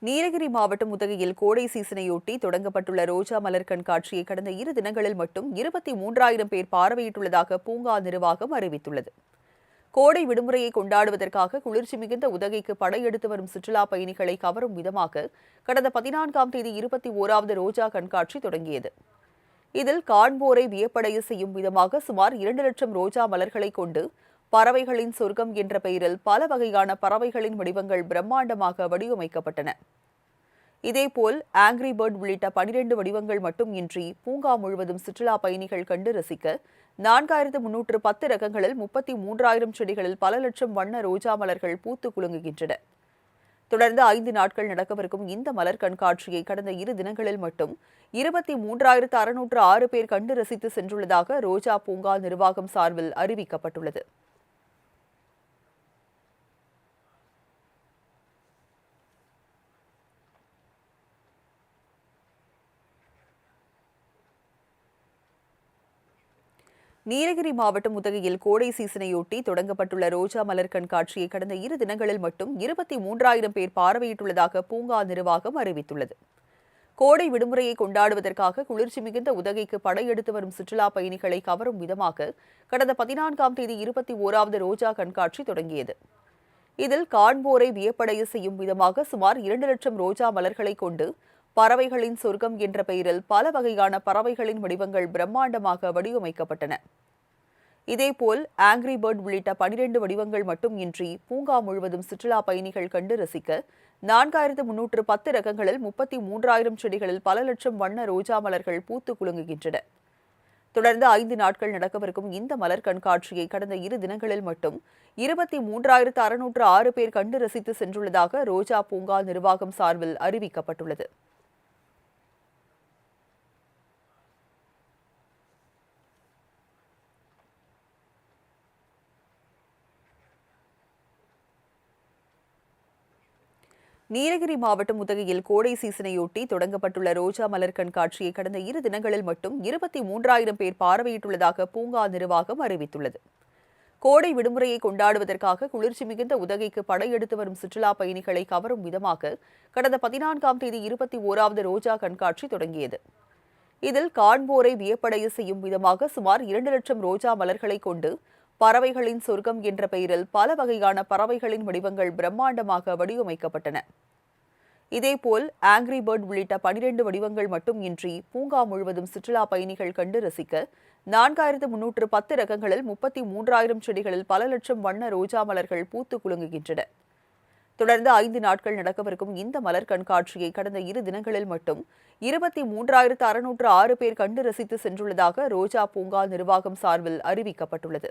நீலகிரி மாவட்டம் உதகையில் கோடை சீசனையொட்டி தொடங்கப்பட்டுள்ள ரோஜா மலர் கண்காட்சியை கடந்த 2 தினங்களில் மட்டும் 23,000 பேர் பார்வையிட்டுள்ளதாக பூங்கா நிர்வாகம் அறிவித்துள்ளது. கோடை விடுமுறையை கொண்டாடுவதற்காக குளிர்ச்சி மிகுந்த உதகைக்கு படையெடுத்து வரும் சுற்றுலா பயணிகளை கவரும் விதமாக கடந்த 14ஆம் தேதி 21வது ரோஜா கண்காட்சி தொடங்கியது. இதில் காண்போரை வியப்படைய செய்யும் விதமாக சுமார் 2 லட்சம் ரோஜா மலர்களை கொண்டு பறவைகளின் சொர்க்கம் என்ற பெயரில் பல வகையான பறவைகளின் வடிவங்கள் பிரம்மாண்டமாக வடிவமைக்கப்பட்டன. இதேபோல் ஆங்கிரி பேர்ட் உள்ளிட்ட 12 வடிவங்கள் மட்டும் இன்றி பூங்கா முழுவதும் சுற்றுலா பயணிகள் கண்டு ரசிக்க 4310 ரகங்களில் 33,000 செடிகளில் பல லட்சம் வண்ண ரோஜா மலர்கள் பூத்து குலுங்குகின்றன. தொடர்ந்து 5 நாட்கள் நடக்கவிருக்கும் இந்த மலர் கண்காட்சியை கடந்த 2 தினங்களில் மட்டும் 23,606 பேர் கண்டு ரசித்து சென்றுள்ளதாக ரோஜா பூங்கா நிர்வாகம் சார்பில் அறிவிக்கப்பட்டுள்ளது. நீலகிரி மாவட்டம் உதகையில் கோடை சீசனையொட்டி தொடங்கப்பட்டுள்ள ரோஜா மலர் கண்காட்சியை கடந்த 2 தினங்களில் மட்டும் 23,000 பேர் பார்வையிட்டுள்ளதாக பூங்கா நிர்வாகம் அறிவித்துள்ளது. கோடை விடுமுறையை கொண்டாடுவதற்காக குளிர்ச்சி மிகுந்த உதகைக்கு படையெடுத்து வரும் சுற்றுலா பயணிகளை கவரும் விதமாக கடந்த 14ஆம் தேதி 21வது ரோஜா கண்காட்சி தொடங்கியது. இதில் காண்போரை வியப்படைய செய்யும் விதமாக சுமார் 2 லட்சம் ரோஜா மலர்களை கொண்டு பறவைகளின் சொர்க்கம் என்ற பெயரில் பல வகையான பறவைகளின் வடிவங்கள் பிரம்மாண்டமாக வடிவமைக்கப்பட்டன. இதேபோல் ஆங்கிரி பேர்ட் உள்ளிட்ட 12 வடிவங்கள் மட்டும் இன்றி பூங்கா முழுவதும் சுற்றுலா பயணிகள் கண்டு ரசிக்க 4310 ரகங்களில் 33,000 செடிகளில் பல லட்சம் வண்ண ரோஜா மலர்கள் பூத்து குலுங்குகின்றன. தொடர்ந்து 5 நாட்கள் நடக்கவிருக்கும் இந்த மலர் கண்காட்சியை கடந்த 2 தினங்களில் மட்டும் 23,606 பேர் கண்டு ரசித்து சென்றுள்ளதாக ரோஜா பூங்கா நிர்வாகம் சார்பில் அறிவிக்கப்பட்டுள்ளது. நீலகிரி மாவட்டம் உதகையில் கோடை சீசனையொட்டி தொடங்கப்பட்டுள்ள ரோஜா மலர் கண்காட்சியை கடந்த 2 தினங்களில் மட்டும் 23,000 பேர் பார்வையிட்டுள்ளதாக பூங்கா நிர்வாகம் அறிவித்துள்ளது. கோடை விடுமுறையை கொண்டாடுவதற்காக குளிர்ச்சி மிகுந்த உதகைக்கு படையெடுத்து வரும் சுற்றுலா பயணிகளை கவரும் விதமாக கடந்த 14ஆம் தேதி 21வது ரோஜா கண்காட்சி தொடங்கியது. இதில் காண்போரை வியப்படைய செய்யும் விதமாக சுமார் 2 லட்சம் ரோஜா மலர்களை கொண்டு பறவைகளின் சொர்க்கம் என்ற பெயரில் பல வகையான பறவைகளின் வடிவங்கள் பிரம்மாண்டமாக வடிவமைக்கப்பட்டன. இதேபோல் ஆங்கிரி பேர்ட் உள்ளிட்ட 12 வடிவங்கள் மட்டும் இன்றி பூங்கா முழுவதும் சுற்றுலா பயணிகள் கண்டு ரசிக்க 4310 ரகங்களில் 33,000 செடிகளில் பல லட்சம் வண்ண ரோஜா மலர்கள் பூத்து குலுங்குகின்றன. தொடர்ந்து 5 நாட்கள் நடக்கவிருக்கும் இந்த மலர் கண்காட்சியை கடந்த 2 தினங்களில் மட்டும் 23,606 பேர் கண்டு ரசித்து சென்றுள்ளதாக ரோஜா பூங்கா நிர்வாகம் சார்பில் அறிவிக்கப்பட்டுள்ளது.